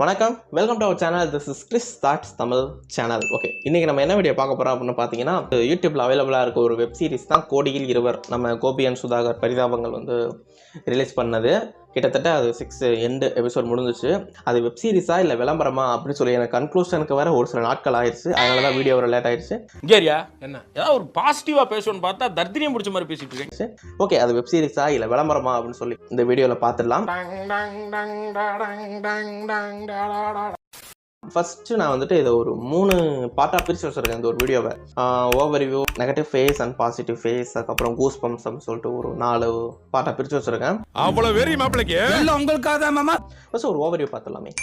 வணக்கம், welcome to our channel. This is Chris Thoughts Tamil channel. Okay, இன்றைக்கி நம்ம என்ன வீடியோ பார்க்க போகிறோம் அப்படின்னு பார்த்தீங்கன்னா, யூடியூப்பில் அவைலபிளாக இருக்க ஒரு வெப் சீரிஸ் தான் கோடியில் இருவர். நம்ம கோபி அண்ட் சுதாகர் பரிதாபங்கள் ரிலீஸ் பண்ணது. கிட்டத்தட்ட அது 6 எண்டு எபிசோட் முடிஞ்சிச்சு. அது வெப் சீரிஸா இல்லை விளம்பரமா அப்படின்னு சொல்லி எனக்கு கன்க்ளூஷனுக்கு வேறு ஒரு சில நாட்கள் ஆயிடுச்சு. அதனால தான் வீடியோ லேட் ஆயிடுச்சு. கேரியா என்ன ஏதாவது ஒரு பாசிட்டிவாக பேசணும்னு பார்த்தா தர்தினியம் பிடிச்ச மாதிரி பேசிட்டு இருக்கேன். ஓகே, அது வெப் சீரிஸா இல்லை விளம்பரமா அப்படின்னு சொல்லி இந்த வீடியோவில் பார்த்துடலாம். ஃபர்ஸ்ட் நான் இதை ஒரு 3 பார்ட்டாக பிரித்து வச்சுருக்கேன் இந்த ஒரு வீடியோவை. Overview, negative phase and positive phase, அதுக்கப்புறம் கூஸ் பம்ப்ஸ் அப்படின்னு சொல்லிட்டு ஒரு 4 பார்ட்டாக பிரித்து வச்சுருக்கேன். அவ்வளோ வெறி மாப்பிளைக்கு உங்களுக்காக மாமா. ஃபர்ஸ்ட் ஒரு ஓவர்வியூ பார்த்துடலாமே.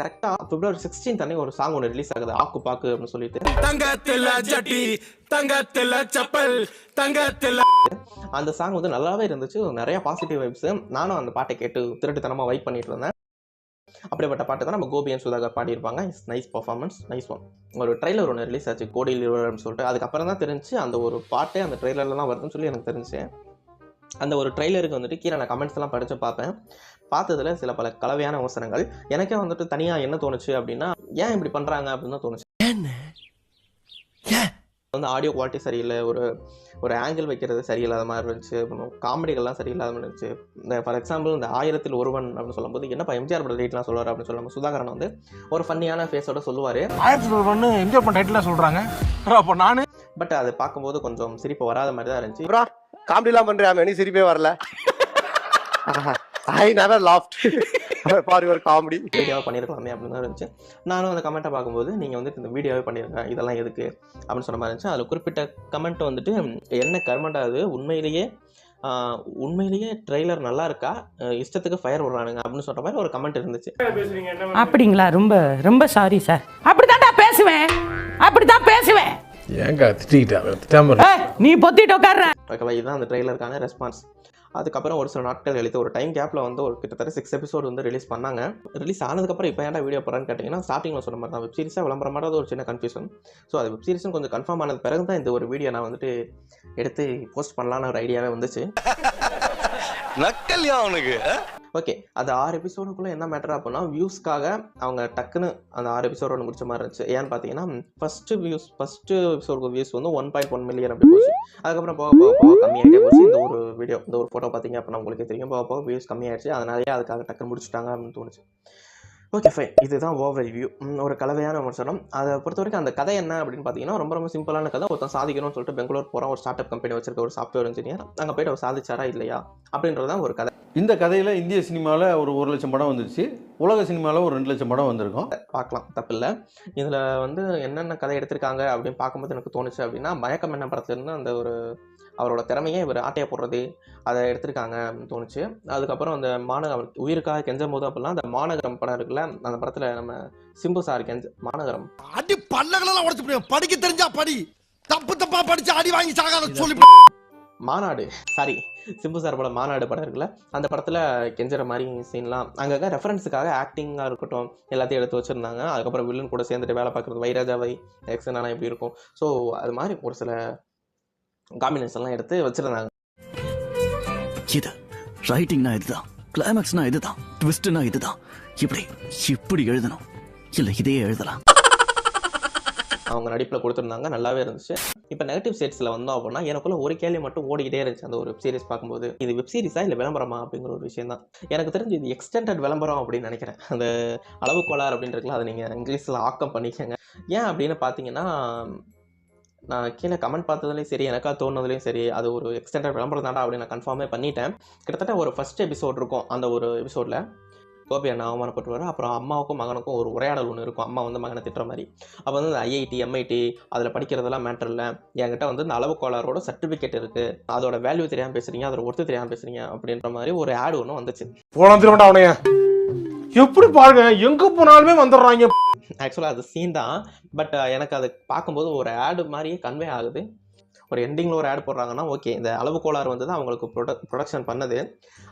கரெக்டாக February 16 அன்னைக்கு ஒரு சாங் ஒன்று ரிலீஸ் ஆகுது, ஆக்கு பாக்கு அப்படின்னு சொல்லிட்டு. அந்த சாங் நல்லாவே இருந்துச்சு, நிறைய பாசிட்டிவ் வைப்ஸ். நானும் அந்த பாட்டை கேட்டு திருட்டுத்தனமாக வைப் பண்ணிட்டு இருந்தேன். அப்படிப்பட்ட பாட்டு தான் நம்ம கோபி அண்ட் சுதாகர் பாடியிருப்பாங்க. It's nice performance, nice one. ஒரு ட்ரெய்லர் ஒன்று ரிலீஸ் ஆச்சு, கோடியில் இருவர்னு சொல்லிட்டு. அதுக்கப்புறம் தான் தெரிஞ்சு அந்த ஒரு பாட்டே அந்த ட்ரெய்லரில் தான் வருதுன்னு சொல்லி எனக்கு தெரிஞ்சு. அந்த ஒரு ட்ரெய்லருக்கு கீழே நான் கமெண்ட்ஸ் எல்லாம் படித்து பார்ப்பேன். பார்த்ததில் சில பல கலவையான அவசரங்கள். எனக்கே தனியாக என்ன தோணுச்சு அப்படின்னா, ஏன் இப்படி பண்ணுறாங்க அப்படின்னு தான் தோணுச்சு. ஆடியோ குவாலிட்டி சரியில்லை, ஒரு ஆங்கிள் வைக்கிறது சரியில்லாத மாதிரி இருந்துச்சு, காமெடிகள்லாம் சரியில்லாத மாதிரி இருந்துச்சு. இந்த ஃபார் எக்ஸாம்பிள் இந்த 1000ல் ஒருவன் அப்படின்னு சொல்லும்போது, என்னப்பா எம்ஜிஆர் படம் டைட்டிலாம் சொல்லுவார் அப்படின்னு சொல்லுவாங்க. சுதாகரன் ஒரு ஃபன்னியான ஃபேஸோட சொல்லுவார். 1001 எம்ஜிஆர் படம் டைட்டிலாக சொல்கிறாங்க. அப்போ நான் பட் அதை பார்க்கும்போது கொஞ்சம் சிரிப்பு வராத மாதிரி தான் இருந்துச்சு. காமெடிலாம் பண்ணுறேன், நீ சிரிப்பே வரல. I never loft for your comedy. வீடியோவை பண்ணியிருக்கலாமே அப்படின்னு தான் இருந்துச்சு. நானும் அந்த கமெண்ட்டை பார்க்கும்போது, நீங்கள் இந்த வீடியோவே பண்ணியிருக்கேன், இதெல்லாம் எதுக்கு அப்படின்னு சொன்ன மாதிரி இருந்துச்சு. அதில் குறிப்பிட்ட கமெண்ட் என்ன கமெண்ட் அது, உண்மையிலேயே ட்ரெய்லர் நல்லா இருக்கா, இஷ்டத்துக்கு ஃபயர் விடுறானுங்க அப்படின்னு சொல்கிற மாதிரி ஒரு கமெண்ட் இருந்துச்சு. அப்படிங்களா? ரொம்ப ரொம்ப சாரி சார். அப்படித்தான்டா பேசுவேன். ஏங்க திட்டிக்கிட்டா நீ பொத்திட்டு உட்கார்ற. ஓகேவா, இதுதான் அந்த ட்ரெய்லருக்கான ரெஸ்பான்ஸ். அதுக்கப்புறம் ஒரு சில நாட்கள் கழித்து ஒரு டைம் கேப்பில் ஒரு கிட்டத்தட்ட 6 எபிசோடு ரிலீஸ் பண்ணாங்க. ரிலீஸ் ஆனதுக்கப்புறம் இப்போ ஏன்டா வீடியோ போகிறான்னு கேட்டிங்கன்னா, ஸ்டார்டிங்கில் சொன்ன மாதிரி தான் வெப் சீரிஸாக விளம்பரமானது ஒரு சின்ன கன்ஃபியூஷன். ஸோ அது வெப் சீரிஸும் கொஞ்சம் கன்ஃபார்ம் ஆனது பிறகு தான் இந்த ஒரு வீடியோ நான் எடுத்து போஸ்ட் பண்ணலான்னு ஒரு ஐடியாவே வந்துச்சு. நக்கல்யா அவனுக்கு. ஓகே, அது 6 எபிசோடுக்குள்ளே என்ன மேட்டர் அப்படின்னா, வியூஸ்க்காக அவங்க டக்குன்னு அந்த 6 எபிசோடு ஒன்று முடிச்ச மாதிரி இருந்துச்சு. ஏன்னு பார்த்தீங்கன்னா, ஃபஸ்ட்டு எபிசோடுக்கு வியூஸ் 1.1 மில்லியன் அப்படி போச்சு. அதுக்கப்புறம் போக கம்மியாகிட்டே போச்சு. இந்த ஒரு ஃபோட்டோ பார்த்தீங்க அப்படின்னா உங்களுக்கு தெரியும், போக வியூஸ் கம்மியாகிடுச்சு. அதனாலேயே அதுக்காக டக்குன்னு முடிச்சுட்டாங்க அப்படின்னு தோணுச்சு. ஓகே ஃபைன், இதுதான் ஓவர் ரிவ்யூ. ஒரு கலவையான விமர்சனம். அதை பொறுத்த வரைக்கும் அந்த கதை என்ன அப்படின்னு பார்த்தீங்கன்னா, ரொம்ப சிம்பிளான கதை. ஒருத்தன் சாதிக்கணும்னு சொல்லிட்டு பெங்களூர் போகிறான், ஒரு ஸ்டார்ட் அப் கம்பெனி வச்சிருக்க ஒரு சாஃப்ட்வேர் இன்ஜினியர். அங்கே போய்ட்டு அவர் சாதிச்சாரா இல்லையா அப்படின்றதான் ஒரு கதை. இந்த கதையில் இந்திய சினிமாவில் ஒரு 1 லட்சம் படம் வந்துருச்சு, உலக சினிமாவில் ஒரு 2 லட்சம் படம் வந்திருக்கும். பார்க்கலாம், தப்பில்லை. இதில் என்னென்ன கதை எடுத்திருக்காங்க அப்படின்னு பார்க்கும்போது எனக்கு தோணுச்சு அப்படின்னா, மயக்கம் என்ன படத்துலேருந்து அந்த அவரோட திறமையை இவர் ஆட்டையை போடுறது அதை எடுத்திருக்காங்க அப்படின்னு தோணுச்சு. அதுக்கப்புறம் அந்த அவர் உயிருக்காக கெஞ்சும் போது அப்படிலாம் அந்த மாநகரம் படம் இருக்குல்ல, அந்த படத்தில் நம்ம சிம்பு சார் மாநகரம் அடி பல்லகளெல்லாம் உடைச்சு படிக்க தெரிஞ்சா படி, தப்பா படிச்சு அடி வாங்கி சாகாத சொல்லி மாநாடு, சாரி சிம்பு சார் படம் மாநாடு படம் இருக்குல்ல, அந்த படத்தில் கெஞ்சுற மாதிரி சீன்லாம் அங்கங்கே ரெஃபரன்ஸுக்காக ஆக்டிங்காக இருக்கட்டும் எல்லாத்தையும் எடுத்து வச்சுருந்தாங்க. அதுக்கப்புறம் வில்லன் கூட சேர்ந்துட்டு வேலை பார்க்குறது, வைராஜாவை எக்ஸனானா எப்படி இருக்கும், ஸோ அது மாதிரி ஒரு சில காம்பினேஷன்லாம் எடுத்து வச்சுருந்தாங்க. இது ரைட்டிங்னா இதுதான், கிளைமேக்ஸ்னா இதுதான், ட்விஸ்ட்னா இதுதான், இப்படி எழுதணும், இல்லை இதையே எழுதலாம். அவங்க நடிப்பில் கொடுத்துருந்தாங்க, நல்லாவே இருந்துச்சு. இப்போ நெகட்டிவ் சைட்ஸில் வந்தோம் அப்படின்னா, எனக்குள்ள ஒரு கேள்வி மட்டும் ஓடிக்கிட்டே இருந்துச்சு அந்த ஒரு வெப் சீரிஸ் பார்க்கும்போது. இது வெப் சீரிஸா இல்லை விளம்பரமா அப்படிங்கிற ஒரு விஷயம் தான். எனக்கு தெரிஞ்சு இது எக்ஸ்டெண்டட் விளம்பரம் அப்படின்னு நினைக்கிறேன். அந்த அளவு கோளாறு அப்படின்றதுல அதை நீங்கள் இங்கிலீஷில் ஆக்கம் பண்ணிக்கங்க. ஏன் அப்படின்னு பார்த்தீங்கன்னா, நான் கீழே கமெண்ட் பார்த்ததுலேயும் சரி, எனக்காக தோணுனதுலேயும் சரி, அது ஒரு எக்ஸ்டெண்டட் விளம்பரம் தாண்டா அப்படின்னு நான் கன்ஃபார்மே பண்ணிட்டேன். கிட்டத்தட்ட ஒரு ஃபஸ்ட் எபிசோட் இருக்கும். அந்த ஒரு எபிசோடில் கோபி அண்ணா அவமானப்பட்டுருவார். அப்புறம் அம்மாவுக்கும் மகனுக்கும் ஒரு உரையாடல் ஒன்று இருக்கும், அம்மா மகனை திட்டுற மாதிரி. அப்போ இந்த ஐஐடி MIT அதில் படிக்கிறதெல்லாம் மேட்டர் இல்லை, என்கிட்ட இந்த அளவு கோளாரோட சர்டிஃபிகேட் இருக்குது, அதோட வேல்யூ தெரியாமல் பேசுகிறீங்க, அதோட ஒர்த்து தெரியாமல் பேசுகிறீங்க அப்படின்ற மாதிரி ஒரு ஆடு ஒன்று வந்துச்சு. போனா அவனைய எப்படி பாருங்க, எங்கே போனாலுமே வந்துடுறாங்க. ஆக்சுவலாக அது சீன் தான், பட் எனக்கு அது பார்க்கும்போது ஒரு ஆடு மாதிரியே கன்வே ஆகுது. ஒரு எண்டிங்கில் ஒரு ஆட் போடுறாங்கன்னா ஓகே, இந்த அளவு கோளாறு தான் அவங்களுக்கு ப்ரொடக்ஷன் பண்ணது,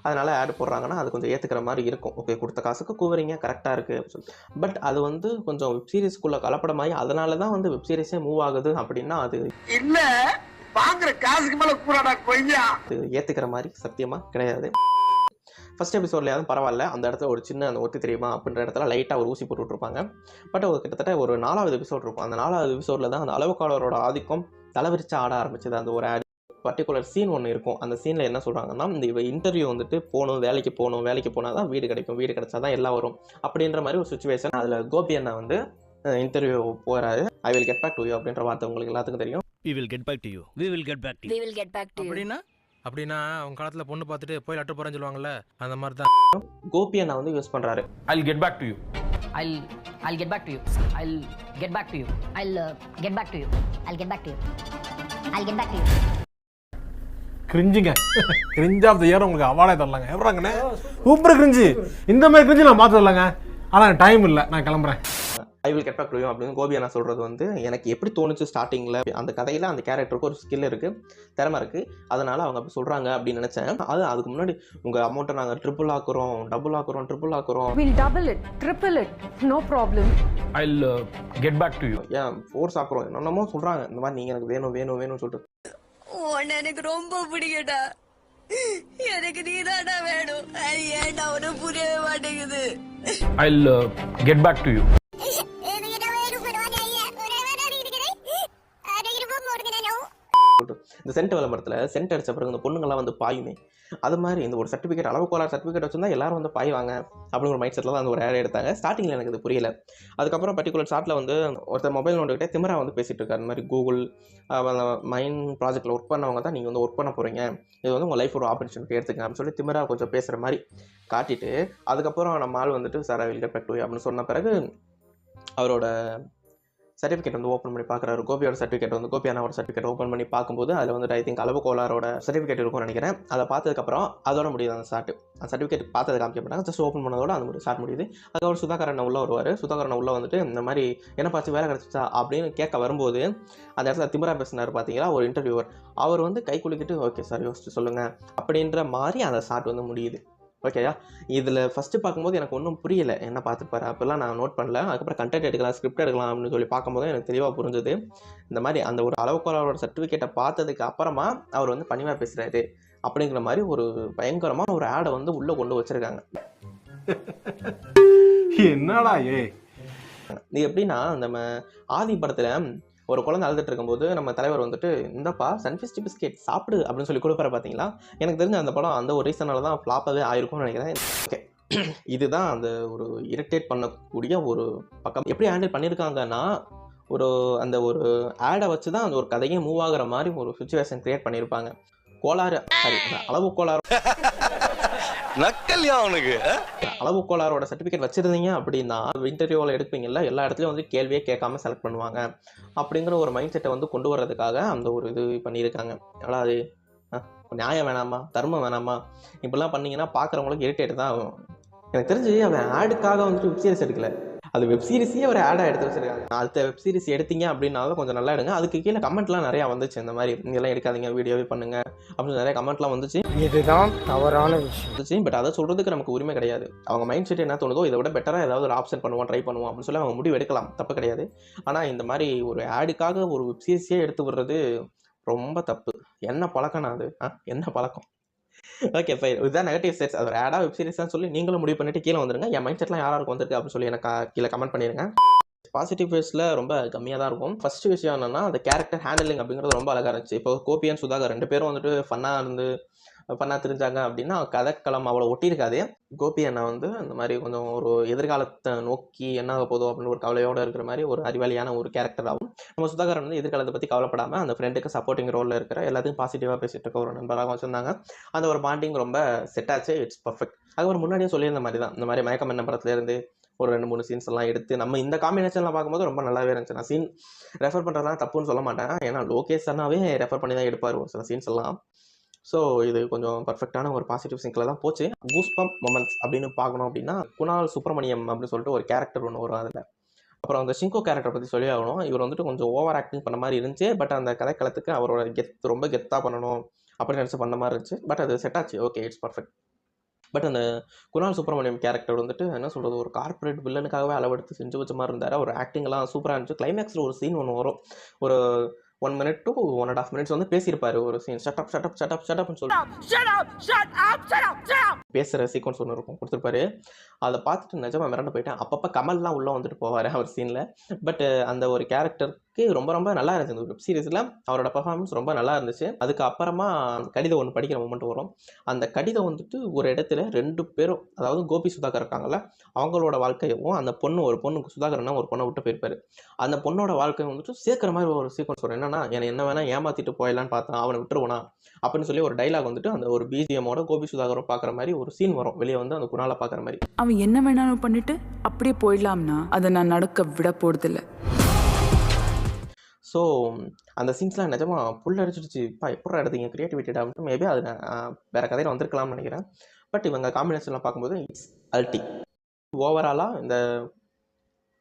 அதனால் ஆட் போடுறாங்கன்னா அது கொஞ்சம் ஏற்றுக்கிற மாதிரி இருக்கும். ஓகே, கொடுத்த காசுக்கு கூவரிங்க, கரெக்டாக இருக்குது அப்படின்னு சொல்லி. பட் அது கொஞ்சம் வெப் சீரிஸ்க்குள்ளே கலப்படமாகி அதனால தான் வெப் சீரிஸே மூவ் ஆகுது அப்படின்னா அது இல்லை, வாங்குற காசுக்கு மேலே கூறாடா கொய்யா, அது ஏற்றுக்கிற மாதிரி சத்தியமாக கிடையாது. ஃபர்ஸ்ட் எபிசோட்லையாவது பரவாயில்ல, அந்த இடத்துல ஒரு சின்ன அந்த ஒத்தி தெரியுமா அப்படின்ற இடத்துல லைட்டாக ஒரு ஊசி போட்டு விட்ருப்பாங்க. பட் ஒரு கிட்டத்தட்ட ஒரு 4வது எபிசோட் இருக்கும். அந்த 4வது எபிசோடில் தான் அந்த அளவுக்காளரோட ஆதிக்கம் தலைவிரிச்சு ஆட ஆரம்பிச்சது. அந்த ஒரு பர்டிகுலர் சீன் ஒன்று இருக்கும். அந்த சீனில் என்ன சொல்கிறாங்கன்னா, இந்த இன்டர்வியூ வந்துட்டு போகணும், வேலைக்கு போனால் தான் வீடு கிடைக்கும், வீடு கிடைச்சா தான் எல்லாம் வரும் அப்படின்ற மாதிரி ஒரு சுச்சுவேஷன். அதில் கோபி அண்ணா வந்து இன்டர்வியூ போகிறாரு. I will get back to you அப்படின்ற வார்த்தை உங்களுக்கு எல்லாத்துக்கும் தெரியும். We will get back to you. We will get back to you. We will get back to you. அப்படின்னா அவங்க காலத்துல பொண்ணு பார்த்துட்டு போய் லெட்டர் போறேன்னு சொல்லுவாங்கல்ல, அந்த மாதிரி தான் கோபி அண்ணா வந்து யூஸ் பண்ணுறாரு. I'll get back to you. I'll get back to you. I'll get back to you. I'll get back to you. I'll get back to you. I'll get back to you. கிரிஞ்சுங்க. Cringe of the year உங்களுக்கு அவார்டே தரலாங்க. எப்பறாங்கண்ணே super cringe. இந்த மாதிரி cringe நான் பார்த்து தரலாங்க. ஆனால் time இல்லை, நான் கிளம்புறேன். I will get back to you அப்படின்னு கோபி அண்ணா சொல்கிறது வந்து எனக்கு எப்படி தோணுச்சு ஸ்டார்டிங்கில். அந்த கதையில் அந்த கேரக்டருக்கு ஒரு ஸ்கில் இருக்குது, திறமை இருக்குது, அதனால் அவங்க அப்படி சொல்கிறாங்க அப்படின்னு நினச்சேன். அதுக்கு முன்னாடி உங்கள் அமௌண்ட்டை நாங்கள் triple ஆக்குறோம். We'll double it, triple it, no problem. I'll get back to you. ஏன் ஃபோர்ஸ் ஆக்குறோம் என்னென்னமோ சொல்கிறாங்க. இந்த மாதிரி நீங்கள் எனக்கு வேணும்னு சொல்லிட்டு உன்னை எனக்கு ரொம்ப பிடிக்கடா. எனக்கு நீதாடா வேணும். அது ஏன்டா உனக்கு புரியவே மாட்டேங்குது. I'll get back to you. இந்த சென்ட் விளம்பரத்தில் சென்ட் அடித்த பிறகு இந்த பொண்ணுங்கள்லாம் வந்து பாயுமே, அது மாதிரி இந்த ஒரு சர்டிஃபிகேட், அளவுக்கோலார் சர்டிஃபிகேட் வச்சுருந்தா எல்லாரும் வந்து பாய்வாங்க அப்படிங்கிற ஒரு மைண்ட் செட்டில் தான் அந்த ஒரு ஆட் எடுத்தாங்க. ஸ்டார்டிங்கில் எனக்கு இது புரியல. அதுக்கப்புறம் பர்டிகுலர் ஷார்ட்டில் வந்து ஒருத்தர் மொபைல் நோண்டுக்கிட்டே திமிரா வந்து பேசிகிட்டு இருக்காரு. இந்த மாதிரி கூகுள் மைண்ட் ப்ராஜெக்ட்டில் ஒர்க் பண்ணவங்க தான் நீங்கள் வந்து ஒர்க் பண்ண போகிறீங்க, இது வந்து உங்கள் லைஃப் ஒரு ஆப்பர்ச்சுனிட்டி எடுத்துங்க அப்படின்னு சொல்லி திமிரா கொஞ்சம் பேசுகிற மாதிரி காட்டிட்டு, அதுக்கப்புறம் நம்ம ஆள் வந்துட்டு sir I will get back to you அப்படின்னு சொன்ன பிறகு அவரோட சர்டிஃபிகேட் வந்து ஓப்பன் பண்ணி பார்க்குறாரு. கோபியோட சர்டிஃபிகேட் வந்து கோபி அண்ணாவோட சர்டிஃபிகேட் ஓப்பன் பண்ணி பார்க்கும்போது அதில் வந்துட்டு ஐ திங்க் அளவுக்கோலாரோட சர்டிஃபிகேட் இருக்கும்னு நினைக்கிறேன். அதை பார்த்ததுக்கப்புறம் அதோட முடியுது அந்த ஷார்ட். அந்த சர்டிஃபிகேட் பார்த்தது காமிக்க மாட்டாங்க, ஜஸ்ட் ஓப்பன் பண்ணதோட அந்த ஷார்ட் முடியுது. அதுக்கப்புறம் சுதாகரன் உள்ள வருவார். சுதாகரன் உள்ள வந்துட்டு இந்த மாதிரி என்ன பார்த்து வேலை கிடச்சிச்சா அப்படின்னு கேட்க வரும்போது அந்த இடத்துல திமிரா பேசினார் பார்த்தீங்களா ஒரு இன்டர்வியூவர், அவர் வந்து கை குலுக்கிட்டு ஓகே சார் யோசிச்சு சொல்லுங்கள் அப்படின்ற மாதிரி அந்த ஷார்ட் வந்து முடியுது. ஓகேயா, இதில் ஃபஸ்ட்டு பார்க்கும்போது எனக்கு ஒன்றும் புரியலை, என்ன பார்த்துப்பாரு அப்போல்லாம் நான் நோட் பண்ணல. அதுக்கப்புறம் கண்டென்ட் எடுக்கலாம், ஸ்கிரிப்ட் எடுக்கலாம் அப்படின்னு சொல்லி பார்க்கும்போது எனக்கு தெளிவாக புரிஞ்சுது. இந்த மாதிரி அந்த ஒரு அளவுக்கோலாரோட சர்டிஃபிகேட்டை பார்த்ததுக்கு அப்புறமா அவர் வந்து பணிவாக பேசுகிறாரு அப்படிங்கிற மாதிரி ஒரு பயங்கரமான ஒரு ஆடை வந்து உள்ளே கொண்டு வச்சுருக்காங்க. என்னடா இது எப்படின்னா நம்ம ஆதி படத்தில் ஒரு குழந்தை அழுதுட்டு இருக்கும்போது நம்ம தலைவர் வந்துட்டு இந்தப்பா சன்ஃபிஸ்ட் பிஸ்கெட் சாப்பிடு அப்படின்னு சொல்லி கொடுப்பாரு பார்த்தீங்களா. எனக்கு தெரிஞ்ச அந்த படம் அந்த ஒரு ரீசனால தான் ஃப்ளாப்பாகவே ஆயிருக்கும்னு நினைக்கிறேன். ஓகே, இதுதான் அந்த ஒரு இரிட்டேட் பண்ணக்கூடிய ஒரு பக்கம். எப்படி ஹேண்டில் பண்ணியிருக்காங்கன்னா அந்த ஒரு ஆடை வச்சு தான் அந்த ஒரு கதையே மூவ் ஆகுற மாதிரி ஒரு சுச்சுவேஷன் கிரியேட் பண்ணியிருப்பாங்க. அளவு கோளாறு நக்கல்யா அவனுக்கு. அளவு கோளாரோட சர்டிஃபிகேட் வச்சுருந்தீங்க அப்படின்னா இன்டர்வியூவில் எடுப்பீங்கல்ல, எல்லா இடத்துலையும் வந்து கேள்வியே கேட்காம செலக்ட் பண்ணுவாங்க அப்படிங்கிற ஒரு மைண்ட் செட்டை வந்து கொண்டு வர்றதுக்காக அந்த ஒரு இது பண்ணியிருக்காங்க. ஆனால் அது நியாயம் வேணாமா, தர்மம் வேணாமா, இப்படிலாம் பண்ணிங்கன்னா பார்க்குறவங்களுக்கு இரிட்டேட் தான் ஆகும். எனக்கு தெரிஞ்சு அவன் ஆடுக்காக வந்துட்டு வெப் சீரிஸ் எடுக்கல, அது வெப் சீரிஸே ஒரு ஆடாக எடுத்து வச்சிருக்காங்க. அடுத்த வெப் சீரிஸ் எடுத்தீங்க அப்படின்னாலும் கொஞ்சம் நல்லா எடுங்க. அதுக்கு கீழே கமெண்ட்லாம் நிறையா வந்துச்சு, இந்த மாதிரி இதெல்லாம் எடுக்காதீங்க, வீடியோவே பண்ணுங்க அப்படின்னு நிறைய கமெண்ட்லாம் வந்துச்சு. இதுதான் தவறான விஷயம். பட் அதை சொல்றதுக்கு நமக்கு உரிமை கிடையாது. அவங்க மைண்ட் செட் என்ன தோணுதோ இதை விட பெட்டராக ஏதாவது ஒரு ஆப்ஷன் பண்ணுவோம், ட்ரை பண்ணுவோம் அப்படின்னு சொல்லி அவங்க முடிவு எடுக்கலாம், தப்பு கிடையாது. ஆனால் இந்த மாதிரி ஒரு ஆடுக்காக ஒரு வெப் சீரிஸே எடுத்து விடுறது ரொம்ப தப்பு. என்ன பழக்கம்னா அது? என்ன பழக்கம்? ஓகே ஃபைன், இதுதான் நெகட்டிவ் சைட்ஸ். அது ஒரு ஆடாக வெப் சீரிஸ்னு சொல்லி நீங்களும் முடிவு பண்ணிட்டு கீழே வந்துருங்க. என் மைண்ட் செட்லாம் யாராருக்கு வந்திருக்கு அப்படின்னு சொல்லி எனக்கு கீழே கமெண்ட் பண்ணிடுங்க. பாசிட்டிவ் ஃபேஸில் ரொம்ப கம்மியாக தான் இருக்கும். ஃபர்ஸ்ட் விஷயம் என்னன்னா அந்த கேரக்டர் ஹேண்டலிங் அப்படிங்கிறது ரொம்ப அழகாக இருந்துச்சு. இப்போ கோபி அண்ட் சுதாகர் 2 பேரும் வந்துட்டு ஃபன்னாக தெரிஞ்சாங்க அப்படின்னா கதைக்களம் அவ்வளோ ஒட்டியிருக்காது. கோபி அண்ணா வந்து அந்த மாதிரி கொஞ்சம் ஒரு எதிர்காலத்தை நோக்கி என்ன ஆக போதும் அப்படின்னு ஒரு கவலையோடு இருக்கிற மாதிரி ஒரு அறிவாளியான ஒரு கேரக்டராகவும், நம்ம சுதாகரன் வந்து எதிர்காலத்தை பற்றி கவலைப்படாமல் அந்த ஃப்ரெண்டுக்கு சப்போர்ட்டிங் ரோலில் இருக்கிற எல்லாத்தையும் பாசிட்டிவாக பேசிட்டு இருக்க ஒரு நண்பராக வச்சுருந்தாங்க. அந்த ஒரு பாண்டிங் ரொம்ப செட் ஆச்சு, இட்ஸ் பர்ஃபெக்ட். அதுக்கப்புறம் முன்னாடியே சொல்லியிருந்த மாதிரி தான் இந்த மாதிரி மயக்கம் என்ன படத்துலேருந்து ஒரு 2-3 சீன்ஸ் எல்லாம் எடுத்து நம்ம இந்த காம்பினேஷன்லாம் பார்க்கும்போது ரொம்ப நல்லாவே இருந்துச்சு. நான் சீன் ரெஃபர் பண்ணுறதுலாம் தப்புன்னு சொல்ல மாட்டேன், ஏன்னா லோகேஷ் அண்ணாவே ரெஃபர் பண்ணி தான் எடுப்பார் ஒரு சில சீன்ஸ் எல்லாம். ஸோ இது கொஞ்சம் பர்ஃபெக்டான ஒரு பாசிட்டிவ் சிங்கில் தான் போச்சு. கூஸ்பம்ப் மொமெண்ட்ஸ் அப்படின்னு பார்க்கணும் அப்படின்னா குணால் சுப்பிரமணியம் அப்படின்னு சொல்லிட்டு ஒரு கேரக்டர் ஒன்று வரும் அதில். அப்புறம் அந்த ஷிங்கோ கேரக்டர் பற்றி சொல்லி ஆகணும். இவர் வந்துட்டு கொஞ்சம் ஓவர் ஆக்டிங் பண்ண மாதிரி இருந்துச்சு. பட் அந்த கதைக்களத்துக்கு அவரோட ரொம்ப கெத்தாக பண்ணணும் அப்படின்னு நினச்சி பண்ண மாதிரி இருந்துச்சு. பட் அது செட் ஆச்சு, ஓகே, இட்ஸ் பர்ஃபெக்ட். பட் அந்த குணால் சுப்பிரமணியம் கேரக்டர் வந்துட்டு என்ன சொல்கிறது, ஒரு கார்பரேட் வில்லனுக்காகவே அளவெடுத்து செஞ்சு வச்ச மாதிரி இருந்தார். ஒரு ஆக்டிங்லாம் சூப்பராக இருந்துச்சு. கிளைமேக்ஸில் ஒரு சீன் ஒன்று வரும், ஒரு 1 minute to 1.5 minutes வந்து பேசியிருப்பாரு ஒரு சீன். ஷட்டப்னு சொல்லி பேசுகிற சீக்வன்ஸ் ஒன்று இருக்கும் கொடுத்துருப்பாரு. அதை பார்த்துட்டு நிஜமா மிரண்டு போயிட்டேன். அப்பப்போ கமல்லாம் உள்ளே வந்துட்டு போவார் அவர் சீனில். பட் அந்த ஒரு கேரக்டருக்கு ரொம்ப ரொம்ப நல்லா இருந்துச்சு. இந்த வெப் சீரிஸில் அவரோட பர்ஃபார்மன்ஸ் ரொம்ப நல்லா இருந்துச்சு. அதுக்கு அப்புறமா கடிதம் ஒன்று படிக்கிற மொமெண்ட் வரும். அந்த கடிதம் வந்துட்டு ஒரு இடத்துல 2 பேரும், அதாவது கோபி சுதாகர் இருக்காங்கல்ல, அவங்களோட வாழ்க்கையும் அந்த ஒரு பொண்ணுக்கு சுதாகர்னா ஒரு பொண்ணை விட்டு போயிருப்பாரு. அந்த பொண்ணோட வாழ்க்கையை வந்துட்டு சேர்க்குற மாதிரி ஒரு சீக்வன்ஸ் வரும். என்னன்னா, என்ன வேணா ஏமாத்திட்டு போயிடலான்னு பார்த்தேன், அவனை விட்டுருவனா அப்படின்னு சொல்லி ஒரு டைலாக் வந்துட்டு அந்த ஒரு பிஜிஎமோட கோபி சுதாகரும் பார்க்குற மாதிரி ஒரு சீன் வரும். வெளியே வந்து அந்த குணாலை பார்க்குற மாதிரி. அவன் என்ன வேணாலும் பண்ணிட்டு அப்படியே போயிடலாம்னா அதை நான் நடக்க விட போறதில்ல. ஸோ அந்த சீன்ஸ்லாம் நிஜமாக புல் அடிச்சிடுச்சு. எப்படா எடுத்தீங்க கிரியேட்டிவிட்டிடா அப்படின்ட்டு. மேபி அது வேறு கதையில் வந்திருக்கலாம்னு நினைக்கிறேன். பட் இவங்க காம்பினேஷன்லாம் பார்க்கும்போது இட்ஸ் அல்டி. ஓவராலாக இந்த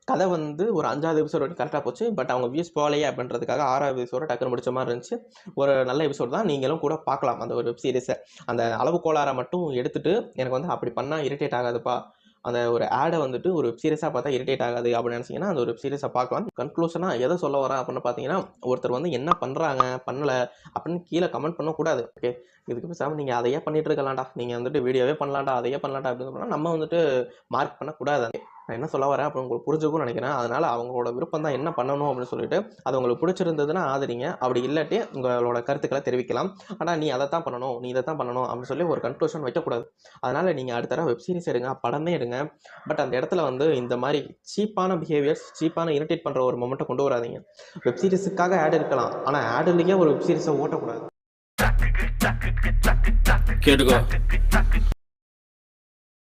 கதை வந்து ஒரு 5வது எபிசோட் வரைக்கும் கரெக்டாக போச்சு. பட் அவங்க வியூஸ் போகலையே அப்படின்றதுக்காக 6வது எபிசோட டக்குன்னு முடிச்ச மாதிரி இருந்துச்சு. ஒரு நல்ல எபிசோட் தான். நீங்களும் கூட பார்க்கலாம் அந்த ஒரு வெப் சீரிஸை. அந்த அளவு கோளாறை மட்டும் எடுத்துகிட்டு எனக்கு வந்து அப்படி பண்ணால் இரிட்டேட் ஆகாதுப்பா, அந்த ஒரு ஆடை வந்துட்டு ஒரு வெப் சீரிஸாக பார்த்தா இரிட்டேட் ஆகாது அப்படின்னு நினச்சிங்கன்னா அந்த ஒரு வெப் சீரிஸை பார்க்கலாம். கன்க்ளூஷனாக எதை சொல்ல வரேன் அப்படின்னு பார்த்தீங்கன்னா, ஒருத்தர் வந்து என்ன பண்ணுறாங்க பண்ணலை அப்படின்னு கீழே கமெண்ட் பண்ணக்கூடாது. ஓகே, இதுக்கு பேசாமல் நீங்கள் அதையே பண்ணிட்டு இருக்கலாம்டா, நீங்கள் வந்துட்டு வீடியோவே பண்ணலாம்டா, அதையே பண்ணலாம்டா அப்படின்னு சொன்னால் நம்ம வந்துட்டு மார்க் பண்ணக்கூடாது. நான் என்ன சொல்ல வரேன் அப்போ உங்களுக்கு புரிஞ்சுக்கும்னு நினைக்கிறேன். அதனால் அவங்களோட விருப்பம் தான் என்ன பண்ணணும் அப்படின்னு சொல்லிட்டு அது உங்களுக்கு பிடிச்சிருந்ததுன்னா ஆதரிங்க. அப்படி இல்லாட்டி உங்களோட கருத்துக்களை தெரிவிக்கலாம். ஆனால் நீ அதை தான் பண்ணணும், நீ இதை தான் பண்ணணும் அப்படின்னு சொல்லி ஒரு கன்க்ளூஷன் வைக்கக்கூடாது. அதனால் நீங்கள் அடுத்த தடவை வெப் சீரிஸ் எடுங்க, படமே எடுங்க. பட் அந்த இடத்துல வந்து இந்த மாதிரி சீப்பான பிஹேவியர்ஸ், சீப்பான இரிட்டேட் பண்ணுற ஒரு மொமெண்ட்டை கொண்டு வராதிங்க. வெப் சீரிஸுக்காக ஆட் இருக்கலாம், ஆனால் ஆடுலேயே ஒரு வெப் சீரிஸை ஓட்டக்கூடாது. கேட்டுக்கோ.